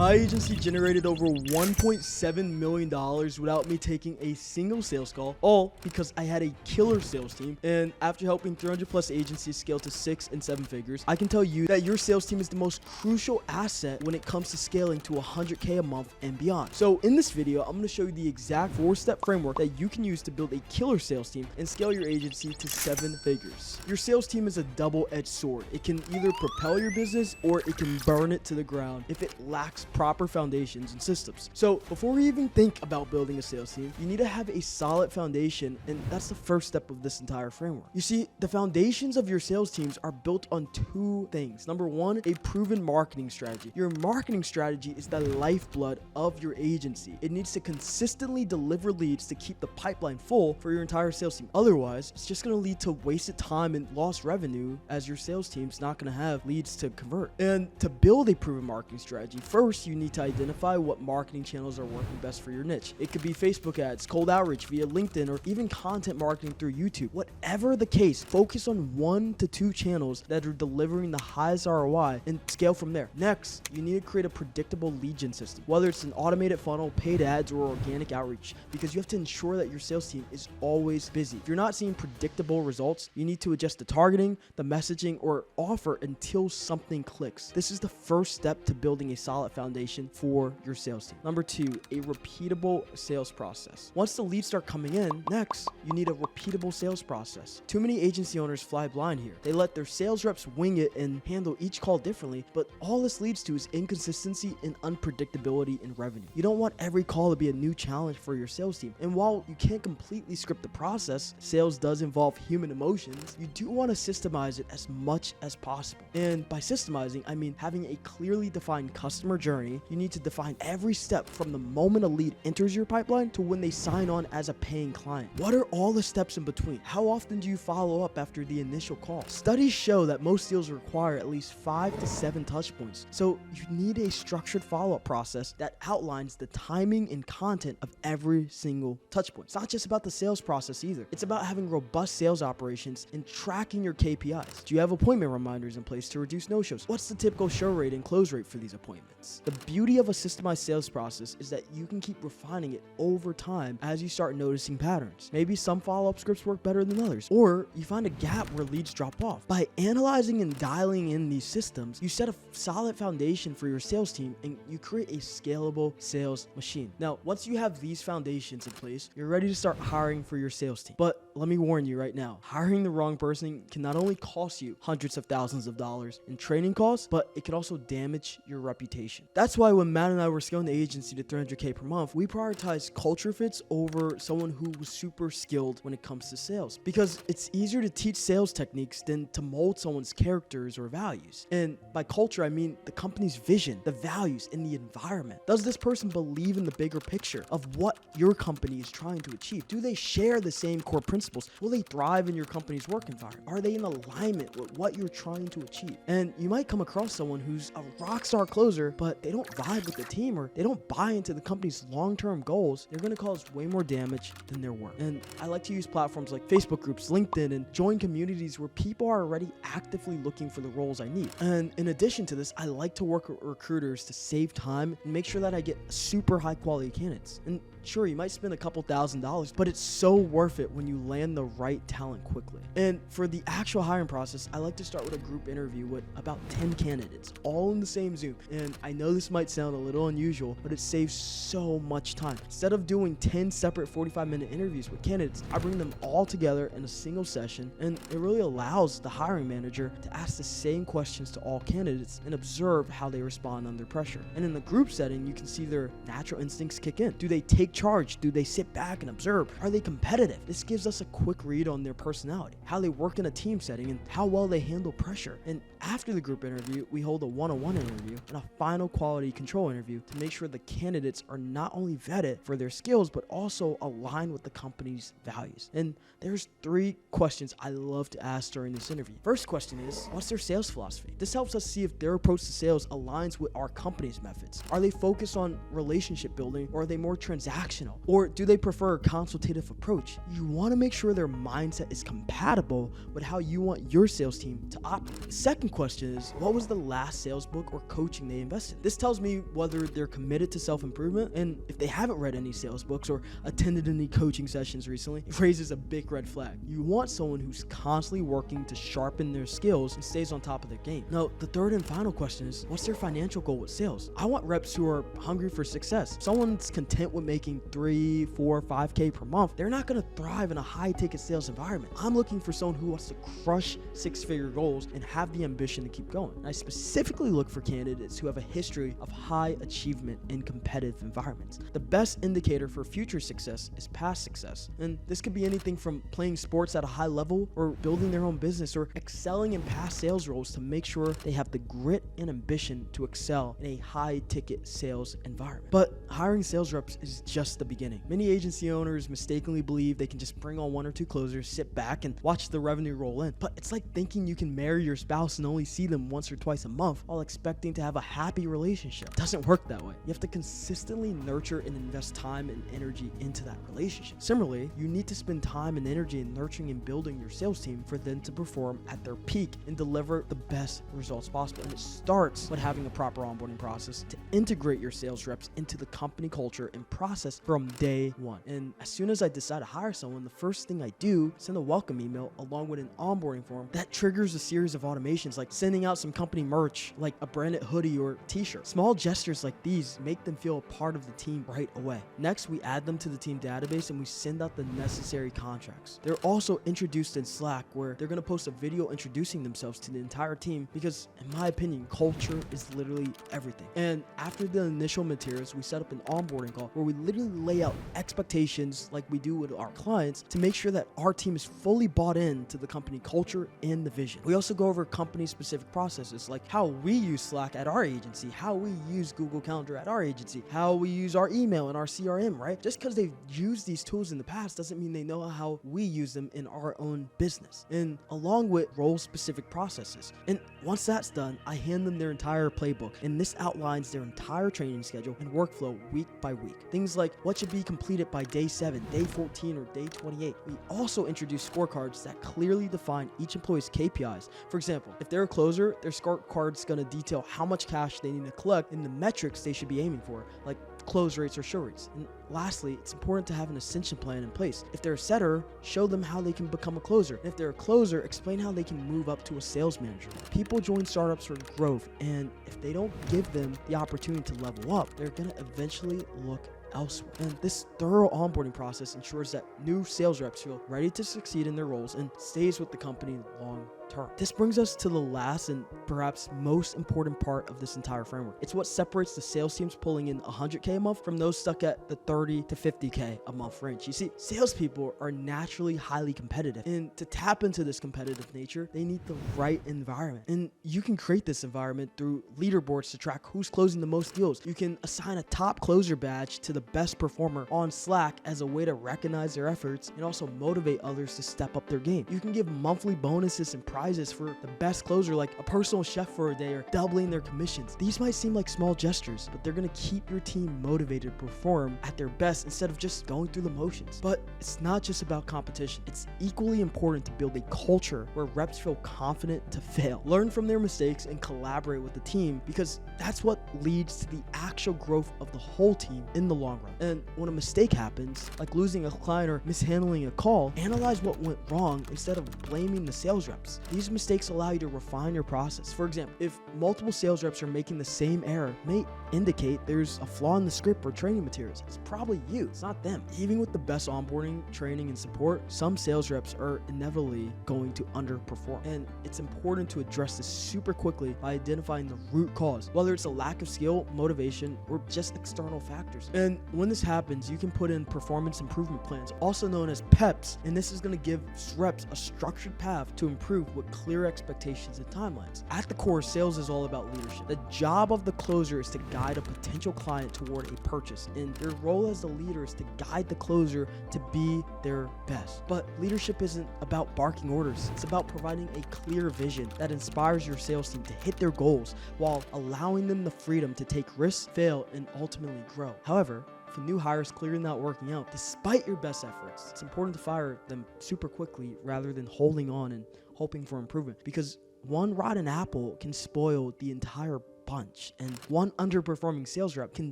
My agency generated over $1.7 million without me taking a single sales call, all because I had a killer sales team. And after helping 300 plus agencies scale to 6 and 7 figures, I can tell you that your sales team is the most crucial asset when it comes to scaling to 100K a month and beyond. So in this video, I'm going to show you the exact 4-step framework that you can use to build a killer sales team and scale your agency to 7 figures. Your sales team is a double-edged sword. It can either propel your business or it can burn it to the ground if it lacks proper foundations and systems. So before we even think about building a sales team, you need to have a solid foundation, and that's the first step of this entire framework. You see, the foundations of your sales teams are built on 2 things. Number 1, a proven marketing strategy. Your marketing strategy is the lifeblood of your agency. It needs to consistently deliver leads to keep the pipeline full for your entire sales team. Otherwise, it's just going to lead to wasted time and lost revenue, as your sales team's not going to have leads to convert. And to build a proven marketing strategy, first you need to identify what marketing channels are working best for your niche. It could be Facebook ads, cold outreach via LinkedIn, or even content marketing through YouTube. Whatever the case, focus on 1 to 2 channels that are delivering the highest ROI and scale from there. Next, you need to create a predictable lead gen system, whether it's an automated funnel, paid ads, or organic outreach, because you have to ensure that your sales team is always busy. If you're not seeing predictable results, you need to adjust the targeting, the messaging, or offer until something clicks. This is the first step to building a solid foundation for your sales team. Number 2, a repeatable sales process. Once the leads start coming in, next, you need a repeatable sales process. Too many agency owners fly blind here. They let their sales reps wing it and handle each call differently, but all this leads to is inconsistency and unpredictability in revenue. You don't want every call to be a new challenge for your sales team. And while you can't completely script the process, sales does involve human emotions, you do want to systemize it as much as possible. And by systemizing, I mean having a clearly defined customer journey. You need to define every step from the moment a lead enters your pipeline to when they sign on as a paying client. What are all the steps in between? How often do you follow up after the initial call? Studies show that most deals require at least 5 to 7 touch points. So you need a structured follow-up process that outlines the timing and content of every single touch point. It's not just about the sales process either. It's about having robust sales operations and tracking your KPIs. Do you have appointment reminders in place to reduce no-shows? What's the typical show rate and close rate for these appointments? The beauty of a systemized sales process is that you can keep refining it over time as you start noticing patterns. Maybe some follow-up scripts work better than others, or you find a gap where leads drop off. By analyzing and dialing in these systems, you set a solid foundation for your sales team and you create a scalable sales machine. Now, once you have these foundations in place, you're ready to start hiring for your sales team. But let me warn you right now, hiring the wrong person can not only cost you hundreds of thousands of dollars in training costs, but it could also damage your reputation. That's why when Matt and I were scaling the agency to 300K per month, we prioritized culture fits over someone who was super skilled when it comes to sales, because it's easier to teach sales techniques than to mold someone's characters or values. And by culture, I mean the company's vision, the values, and the environment. Does this person believe in the bigger picture of what your company is trying to achieve? Do they share the same core principles? Will they thrive in your company's work environment? Are they in alignment with what you're trying to achieve? And you might come across someone who's a rock star closer, but they don't vibe with the team, or they don't buy into the company's long-term goals. They're going to cause way more damage than they're worth. And I like to use platforms like Facebook groups, LinkedIn, and join communities where people are already actively looking for the roles I need. And in addition to this, I like to work with recruiters to save time and make sure that I get super high quality candidates. And sure, you might spend a couple $1,000s, but it's so worth it when you land the right talent quickly. And for the actual hiring process, I like to start with a group interview with about 10 candidates, all in the same Zoom. And I know this might sound a little unusual, but it saves so much time. Instead of doing 10 separate 45-minute interviews with candidates, I bring them all together in a single session, and it really allows the hiring manager to ask the same questions to all candidates and observe how they respond under pressure. And in the group setting, you can see their natural instincts kick in. Do they take charge? Do they sit back and observe? Are they competitive? This gives us a quick read on their personality, how they work in a team setting, and how well they handle pressure. And after the group interview, we hold a one-on-one interview and a final quality control interview to make sure the candidates are not only vetted for their skills, but also aligned with the company's values. And there's 3 questions I love to ask during this interview. First question is, what's their sales philosophy? This helps us see if their approach to sales aligns with our company's methods. Are they focused on relationship building, or are they more transactional? Or do they prefer a consultative approach? You want to make sure their mindset is compatible with how you want your sales team to operate. The second question is, what was the last sales book or coaching they invested in? This tells me whether they're committed to self-improvement, and if they haven't read any sales books or attended any coaching sessions recently, it raises a big red flag. You want someone who's constantly working to sharpen their skills and stays on top of their game. Now, the third and final question is, what's their financial goal with sales? I want reps who are hungry for success. If someone's content with making 3, 4, 5K per month, they're not going to thrive in a high-ticket sales environment. I'm looking for someone who wants to crush six-figure goals and have the ambition to keep going. And I specifically look for candidates who have a history of high achievement in competitive environments. The best indicator for future success is past success. And this could be anything from playing sports at a high level or building their own business or excelling in past sales roles to make sure they have the grit and ambition to excel in a high-ticket sales environment. But hiring sales reps is just the beginning. Many agency owners mistakenly believe they can just bring on 1 or 2 closers, sit back, and watch the revenue roll in. But it's like thinking you can marry your spouse and only see them once or twice a month while expecting to have a happy relationship. It doesn't work that way. You have to consistently nurture and invest time and energy into that relationship. Similarly, you need to spend time and energy in nurturing and building your sales team for them to perform at their peak and deliver the best results possible. And it starts with having a proper onboarding process to integrate your sales reps into the company culture and process from day one. And as soon as I decide to hire someone, the first thing I do is send a welcome email along with an onboarding form that triggers a series of automations like sending out some company merch like a branded hoodie or t-shirt. Small gestures like these make them feel a part of the team right away. Next, we add them to the team database and we send out the necessary contracts. They're also introduced in Slack, where they're going to post a video introducing themselves to the entire team because, in my opinion, culture is literally everything. And after the initial materials, we set up an onboarding call where we literally lay out expectations like we do with our clients to make sure that our team is fully bought in to the company culture and the vision. We also go over company-specific processes like how we use Slack at our agency, how we use Google Calendar at our agency, how we use our email and our CRM, right? Just because they've used these tools in the past doesn't mean they know how we use them in our own business. And along with role-specific processes. And once that's done, I hand them their entire playbook, and this outlines their entire training schedule and workflow week by week. Things like what should be completed by day 7, day 14, or day 28. We also introduce scorecards that clearly define each employee's KPIs. For example, if they're a closer, their scorecard's going to detail how much cash they need to collect and the metrics they should be aiming for, like close rates or show rates. And lastly, it's important to have an ascension plan in place. If they're a setter, show them how they can become a closer. And if they're a closer, explain how they can move up to a sales manager. People join startups for growth, and if they don't give them the opportunity to level up, they're going to eventually look elsewhere. And this thorough onboarding process ensures that new sales reps feel ready to succeed in their roles and stays with the company long term. This brings us to the last and perhaps most important part of this entire framework. It's what separates the sales teams pulling in 100K a month from those stuck at the 30 to 50K a month range. You see, salespeople are naturally highly competitive, and to tap into this competitive nature, they need the right environment. And you can create this environment through leaderboards to track who's closing the most deals. You can assign a top closer badge to the best performer on Slack as a way to recognize their efforts and also motivate others to step up their game. You can give monthly bonuses and prizes for the best closer, like a personal chef for a day or doubling their commissions. These might seem like small gestures, but they're going to keep your team motivated to perform at their best instead of just going through the motions. But it's not just about competition. It's equally important to build a culture where reps feel confident to fail, learn from their mistakes, and collaborate with the team, because that's what leads to the actual growth of the whole team in the long run. And when a mistake happens, like losing a client or mishandling a call, analyze what went wrong instead of blaming the sales reps. These mistakes allow you to refine your process. For example, if multiple sales reps are making the same error, it may indicate there's a flaw in the script or training materials. It's probably you, it's not them. Even with the best onboarding, training, and support, some sales reps are inevitably going to underperform. And it's important to address this super quickly by identifying the root cause, whether it's a lack of skill, motivation, or just external factors. And when this happens, you can put in performance improvement plans, also known as PEPs, and this is going to give reps a structured path to improve with clear expectations and timelines. At the core, sales is all about leadership. The job of the closer is to guide a potential client toward a purchase, and their role as the leader is to guide the closer to be their best. But leadership isn't about barking orders. It's about providing a clear vision that inspires your sales team to hit their goals while allowing them the freedom to take risks, fail, and ultimately grow. However, if a new hire is clearly not working out, despite your best efforts, it's important to fire them super quickly rather than holding on and hoping for improvement, because one rotten apple can spoil the entire bunch, and one underperforming sales rep can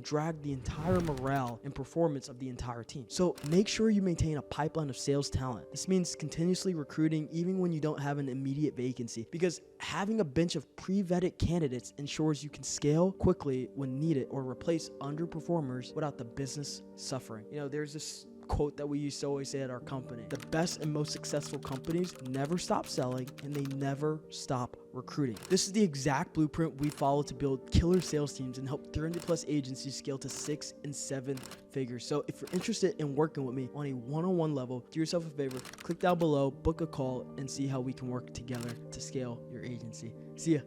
drag the entire morale and performance of the entire team. So make sure you maintain a pipeline of sales talent. This means continuously recruiting even when you don't have an immediate vacancy, because having a bench of pre-vetted candidates ensures you can scale quickly when needed or replace underperformers without the business suffering. You know, there's this quote that we used to always say at our company: the best and most successful companies never stop selling and they never stop recruiting. This is the exact blueprint we follow to build killer sales teams and help 300 plus agencies scale to 6 and 7 figures. So if you're interested in working with me on a one-on-one level, do yourself a favor, click down below, book a call, and see how we can work together to scale your agency. See ya.